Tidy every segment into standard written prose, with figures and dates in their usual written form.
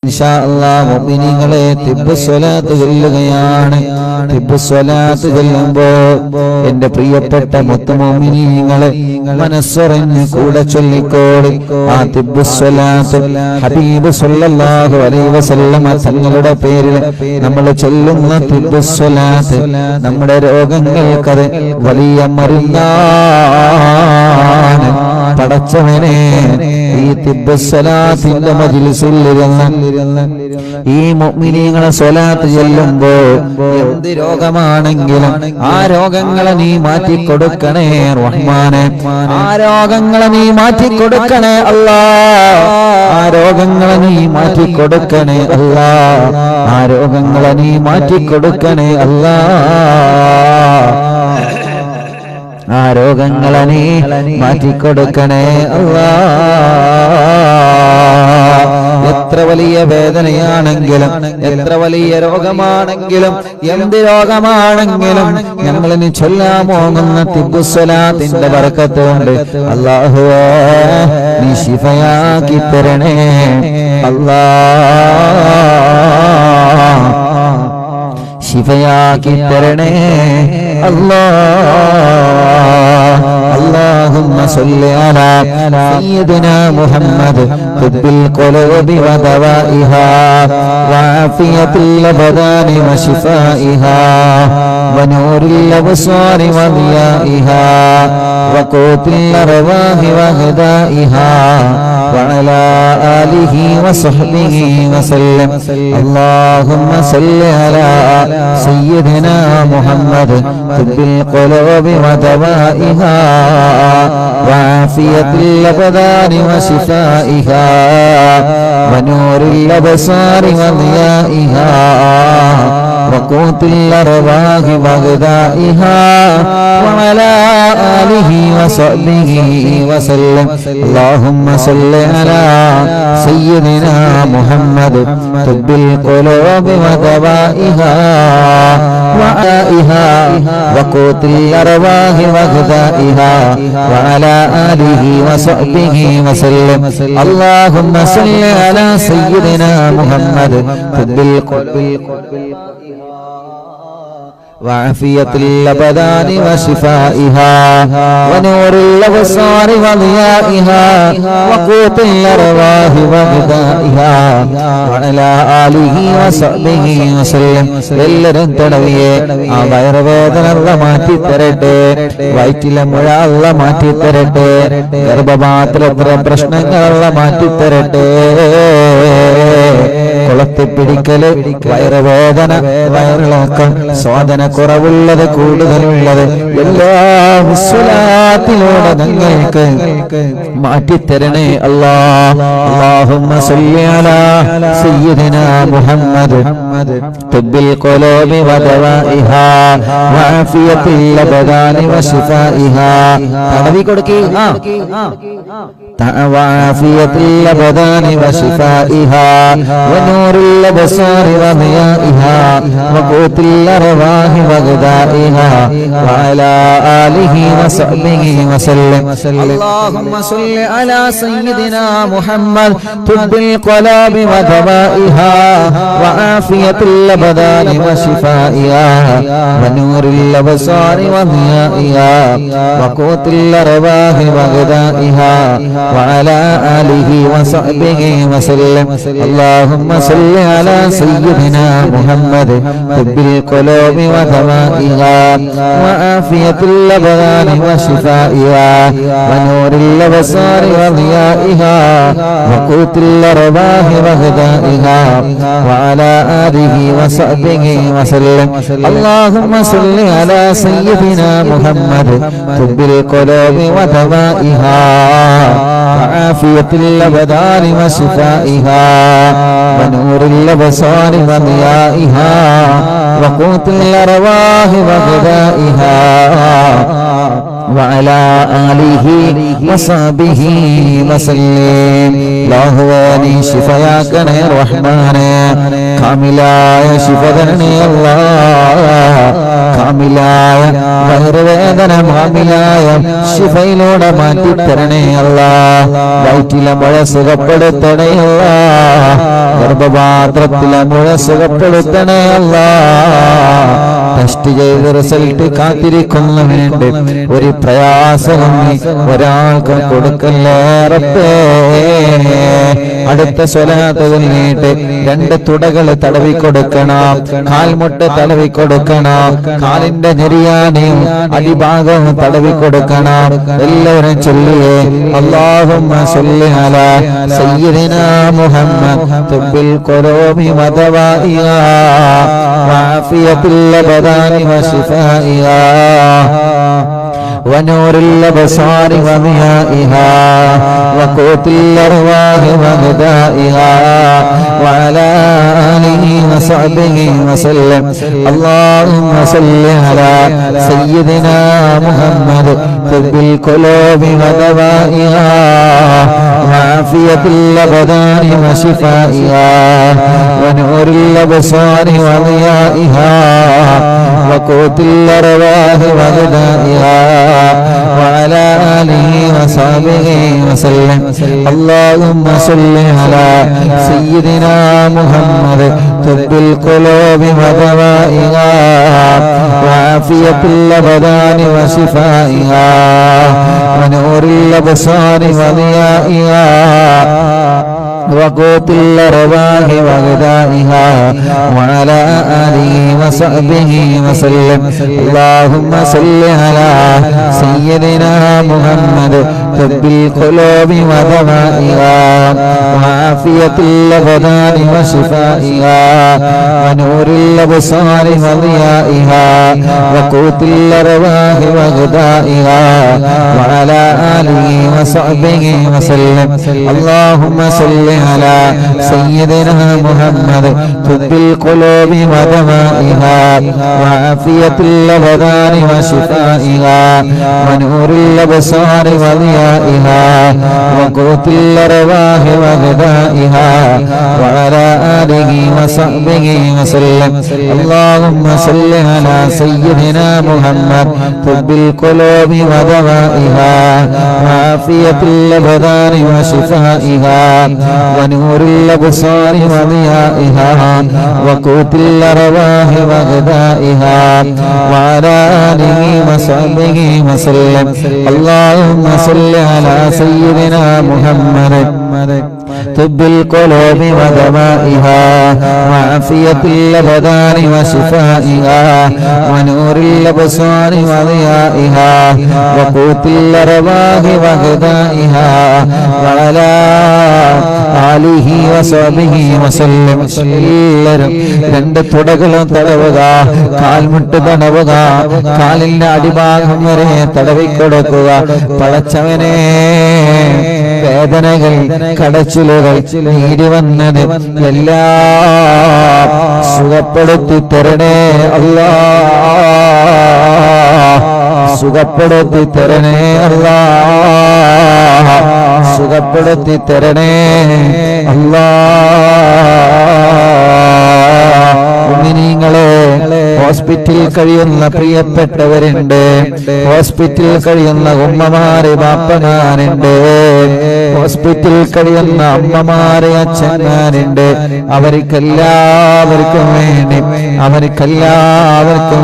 ഇൻഷാ അല്ലാഹ് മുഅ്മിനീങ്ങളെ തിബ്ബ് സ്വലാത്ത് ചൊല്ലുകയാണ്. തിബ്ബ് സ്വലാത്ത് ചൊല്ലുമ്പോൾ എന്റെ പ്രിയപ്പെട്ട മുത്തുമുഅ്മിനീങ്ങളെ മനസ്സറിഞ്ഞ് കൂടെ ചൊല്ലിക്കോളി. ആ തിബ്ബ് സ്വലാത്ത് ഹബീബ് സല്ലല്ലാഹു അലൈഹി വസല്ലം തങ്ങളുടെ പേരിൽ നമ്മൾ ചൊല്ലുന്ന തിബ്ബ് സ്വലാത്ത് നമ്മുടെ രോഗങ്ങൾക്കത് വലിയ മരുന്നാണ്. പടച്ചവനെ, ഈ തിബ്ബ് സ്വലാത്തിന്റെ മജ്ലിസിൽ ഈ മുഅ്മിനീങ്ങളെ സ്വലാത്ത് ചൊല്ലുമ്പോൾ എന്ത് രോഗമാണെങ്കിലും ആ രോഗങ്ങളെ നീ മാറ്റിക്കൊടുക്കണേ റഹ്മാനെ. ആ രോഗങ്ങളെ നീ മാറ്റിക്കൊടുക്കണേ അല്ലാഹ്. ആ രോഗങ്ങളെ നീ മാറ്റിക്കൊടുക്കണേ അല്ലാഹ്. ആ രോഗങ്ങളെ നീ മാറ്റിക്കൊടുക്കണേ അല്ലാഹ്. ആ രോഗങ്ങളെ നീ മാറ്റിക്കൊടുക്കണേ അല്ലാഹ്. എത്ര വലിയ വേദനയാണെങ്കിലും എത്ര വലിയ രോഗമാണെങ്കിലും എന്ത് രോഗമാണെങ്കിലും ഞങ്ങളിനി ചൊല്ലാൻ പോകുന്ന തിബ്ബ് സ്വലാത്തിന്റെ ബറക്കത്ത് കൊണ്ട് അല്ലാഹുവേ നീ ശിഫയാക്കി തരണേ അല്ലാഹ്. ശിഫയാക്കി തരണേ അല്ലാഹ്. اللهم صل على سيدنا محمد طب القلوب ودوائها وعافية الأبدان وشفائها ونور الأبصار وضيائها وقوت الأرواح وغذائها وعلى آله وصحبه وسلم. اللهم صل على سيدنا محمد طب القلوب ودوائها وعافية الأبدان وشفائها ونور الأبصار وضيائها وقوت الأرواح وغذائها وعلى آله وصحبه وسلم. اللهم صل على سيدنا محمد طب القلوب ودوائها وعائها وقوت الأرواح وغذائها وعلى آله وصحبه وسلم. اللهم صل على سيدنا محمد طب القلوب وعافية الأبدان وشفائها ونور الأبصار وضيائها وقوت الأرواح وغذائها وعلى آله وصحبه وسلم. എല്ലാവരും തടവിയെ ആ വയറുവേദന അല്ലാഹ് മാറ്റി തരട്ടെ. വയറ്റിലെ മുഴ അല്ലാഹ് മാറ്റി തരട്ടെ. ഗർഭപാത്രത്തിലെ പ്രശ്നങ്ങൾ അല്ലാഹ് മാറ്റി തരട്ടെ. കൊളത്തിപ്പിടിക്കല്, വയറുവേദന, വയറിളക്കം, സ്വാദന കുറവുള്ളത് കൂടുതലുള്ളത് എല്ലാം സ്വലാത്തിലൂടെ ഞങ്ങൾക്ക് മാറ്റിത്തരണേ അല്ലാഹ്. اللهم صل على سيدنا محمد طب القلوب ودوائها وعافية الأبدان وشفائها. തടവി കൊടുക്കി. وعافية الأبدان وشفائها ونور الأبصار وضيائها وقوت الأرواح وغذائها وعلى آله وصحبه وسلم. اللهم صل على سيدنا محمد طب القلوب ودوائها وعافية الأبدان وشفائها ونور الأبصار وضيائها وقوت الأرواح وغذائها وعلى آله وصحبه وسلم. اللهم صل على سيدنا محمد طب القلوب ودوائها وعافية الأبدان وشفائها ونور الأبصار وضيائها وقوت الأرواح وغذائها وعلى آله وصحبه وسلم. اللهم صل على سيدنا محمد طب القلوب ودوائها وعافية الأبدان وشفائها ونور الأبصار وضيائها وقوت الأرواح وغذائها وعلى آله وصحبه وسلم. ലാഹുവാനി ശിഫയാക്കണേ റഹ്മാനേ. കാമിലായ ശിഫ തരണേ അല്ലാഹ്. കാമിലായ വയറുവേദന കാമിലായ ശിഫയിലൂടെ മാറ്റിത്തരണേ അല്ലാഹ്. വയറ്റിലെ മഴ സുഖപ്പെടുത്തണേ അല്ലാഹ്. ഗർഭപാത്രത്തിലെ മുഴ സുഖപ്പെടുത്തണേ അല്ലാഹ്. ടെസ്റ്റ് ചെയ്ത് റിസൾട്ട് കാത്തിരിക്കുന്നവനുണ്ട്, ഒരു പ്രയാസവും ഒരാൾക്കും കൊടുക്കല്ലേ റബ്ബേ. അടുത്ത സ്വലാത്ത് ചൊല്ലിയിട്ട് 2 തുടകൾ തടവിക്കൊടുക്കണം, കാൽമുട്ട് തടവിക്കൊടുക്കണം, കാലിന്റെ ഞെരിയാനെയും അടിഭാഗവും തടവിക്കൊടുക്കണം. എല്ലാവരും ചൊല്ലിയേ അല്ലാഹുമ്മ സ്വല്ലി അലാ സയ്യിദിനാ മുഹമ്മദ് തുബ്ബിൽ ഖുലൂബി വദവാഇഹാ വഅഫിയത്തുൽ അബ്ദാനി വശിഫാഇഹാ ونور الأبصار وضيائها وقوت الأرواح وغذائها وعلى آله وصحبه وسلم. اللهم صل على سيدنا محمد طب القلوب ودوائها وعافية الأبدان وشفائها ونور الأبصار وضيائها وقوت الأرواح وغذائها وعلى آله وصحبه وسلم. اللهم صل على سيدنا محمد طب القلوب ودوائها وعافية الأبدان وشفائها ونور الأبصار وضيائها وقوت الأرواح وغذائها وعلى آله وصحبه وسلم. اللهم صل على سيدنا محمد طب القلوب ودوائها وعافية الأبدان وشفائها ونور الأبصار وضيائها وقوت الأرواح وغذائها وعلى آله وصحبه وسلم. اللهم صل على سيدنا محمد طب القلوب ودوائها وعافية الأبدان وشفائها ونور الأبصار وضيائها وقوت الأرواح وغذائها وعلى آله وصحبه وسلم. اللهم صل على سيدنا محمد طب القلوب ودوائها وعافية الأبدان وشفائها ونور الأبصار وضيائها وقوت الأرواح وغذائها وعلى آله وصحبه وسلم. اللهم صل على سيدنا محمد طب القلوب ودوائها وعافية الأبدان وشفائها ونور الأبصار وضيائها وقوت الأرواح وغذائها وعلى آله وصحبه وسلم. എല്ലാവരും 2 തുടകളും തടവുക, കാൽമുട്ട് തടവുക, കാലിന്റെ അടിഭാഗം വരെ തടവിക്കൊടുക്കുക. പടച്ചവനെ, വേദനകൾ, കടച്ചിലുകൾ, നീടി വന്നത് എല്ലാം സുഖപ്പെടുത്തി തരണേ അല്ലാഹ്. സുഖപ്പെടുത്തി തരണേ അല്ലാഹ്. സുഖപ്പെടുത്തി തരണേ അല്ലാഹ്. മുഅ്മിനീങ്ങളെ, ഹോസ്പിറ്റലിൽ കഴിയുന്ന പ്രിയപ്പെട്ടവരുണ്ട്, ഹോസ്പിറ്റലിൽ കഴിയുന്ന ഉമ്മമാരെ ബാപ്പമാരുണ്ട്, ഹോസ്പിറ്റലിൽ കഴിയുന്ന അമ്മമാരെ അച്ഛന്മാരുണ്ട്. അവർക്കെല്ലാവർക്കും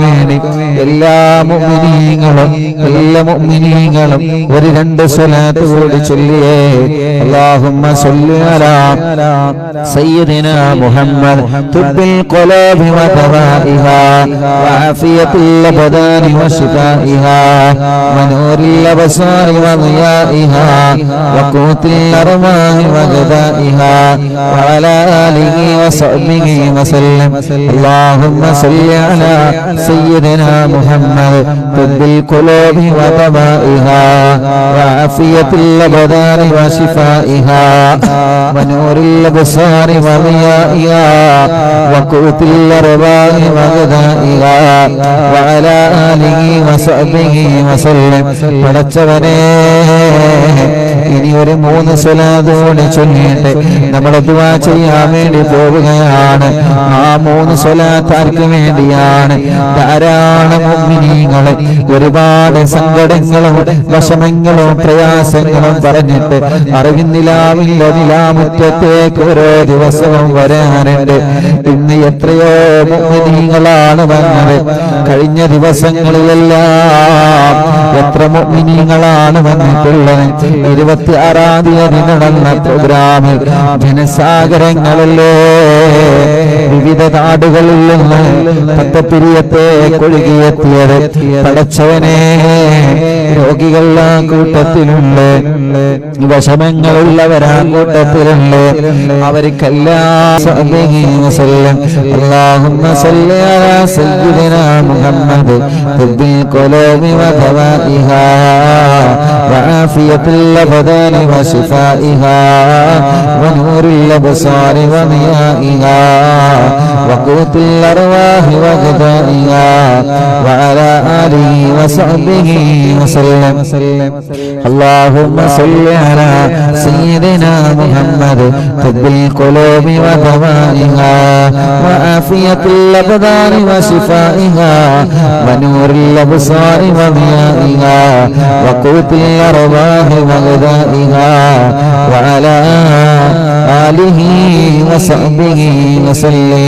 വേണ്ടി എല്ലാ മുഅ്മിനീങ്ങളും ഒരു 2 സ്വലാത്ത് കൂടി ചൊല്ലിയേ. അല്ലാഹുമ്മ സ്വല്ലി അലാ സയ്യിദിനാ മുഹമ്മദ് തുബ്ബിൽ ഖുലൂബി വദവാഇഹാ വഅഫിയത്തുൽ അബ്ദാനി വശിഫാഇഹാ വനൂറിൽ അബ്സാരി വദിയാഇഹാ വഖൂത്തിൽ അർവാഹി വഗദാഇഹാ വഅലാ ആലിഹി വസഹ്ബിഹി വസല്ലം. അല്ലാഹുമ്മ സ്വല്ലി അലാ സയ്യിദിനാ മുഹമ്മദ് തുബ്ബിൽ ഖുലൂബി വദവാഇഹാ വഅഫിയത്തുൽ അബ്ദാനി വശിഫാഇഹാ വനൂറിൽ അബ്സാരി വദിയാഇഹാ വഖൂത്തിൽ അർവാഹി വഗദാഇഹാ വഅലാ ആലിഹി വസഹ്ബിഹി വസല്ലം. പടച്ചവനെ, ഇനി ഇനി ഒരു 3 സ്വലാത്ത് കൂടി ചൊല്ലിയിട്ട് നമ്മൾ ദുആ ചെയ്യാൻ വേണ്ടി പോവുകയാണ്. ആ 3 സ്വലാത്ത് ആർക്ക് വേണ്ടിയാണ്? ധാരാളം മുഅ്മിനീങ്ങൾ ഒരുപാട് സങ്കടങ്ങളും വിഷമങ്ങളും പ്രയാസങ്ങളും പറഞ്ഞിട്ട് അറിവിന്നിലാവില്ല നിലാമുറ്റത്തേക്ക് ഓരോ ദിവസവും വരാനുണ്ട്. ഇന്ന് എത്രയോ മുഅ്മിനീങ്ങളാണ് വന്നത്. കഴിഞ്ഞ ദിവസങ്ങളിലെല്ലാം എത്ര മുഅ്മിനീങ്ങളാണ് വന്നിട്ടുള്ളത്. 26-ാം തീയതി നടന്ന പ്രോഗ്രാമിൽ ജനസാഗരങ്ങളല്ലേ വിവിധ നാടുകളിൽ നിന്ന് പത്തപ്പിരിയത്തെ കൊഴുകിയെത്തിയത്. പടച്ചവനെ, രോഗികളുടെ കൂട്ടത്തിലുണ്ട്, വിഷമങ്ങളുള്ളവരാ കൂട്ടത്തിലുണ്ട്. അവർക്കെല്ലാം അല്ലാഹുമ്മ സല്ലി അലാ സയ്യിദിനാ മുഹമ്മദ് തിബ്ബിൽ ഖുലൂബി വദവാഇഹാ വആഫിയത്തുൽ അബ്ദാനി വശിഫാഇഹാ വനൂറുൽ അബ്സാരി വദിയാഇഹാ വഖൂത്തുൽ അർവാഹി വഗദാഇഹാ വഅലാ ആലിഹി വസഹ്ബിഹി വസല്ലം. اللهم صل على سيدنا محمد طب القلوب ودوائها وعافية الأبدان وشفائها ونور الأبصار وضيائها وقوت الأرواح وغذائها وعلى آله وصحبه وسلم.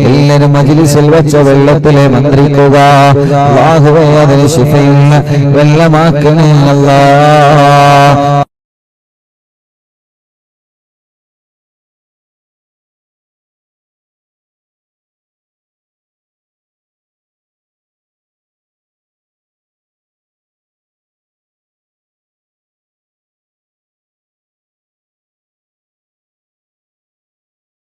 എല്ലാവരും മജ്‌ലിസിൽ വെച്ച വെള്ളത്തിലെ മന്ത്രിക്കുക. അല്ലാഹുവേ, അതിന് ശിഫയുള്ള വെള്ളമാക്കണേ അല്ലാഹ്.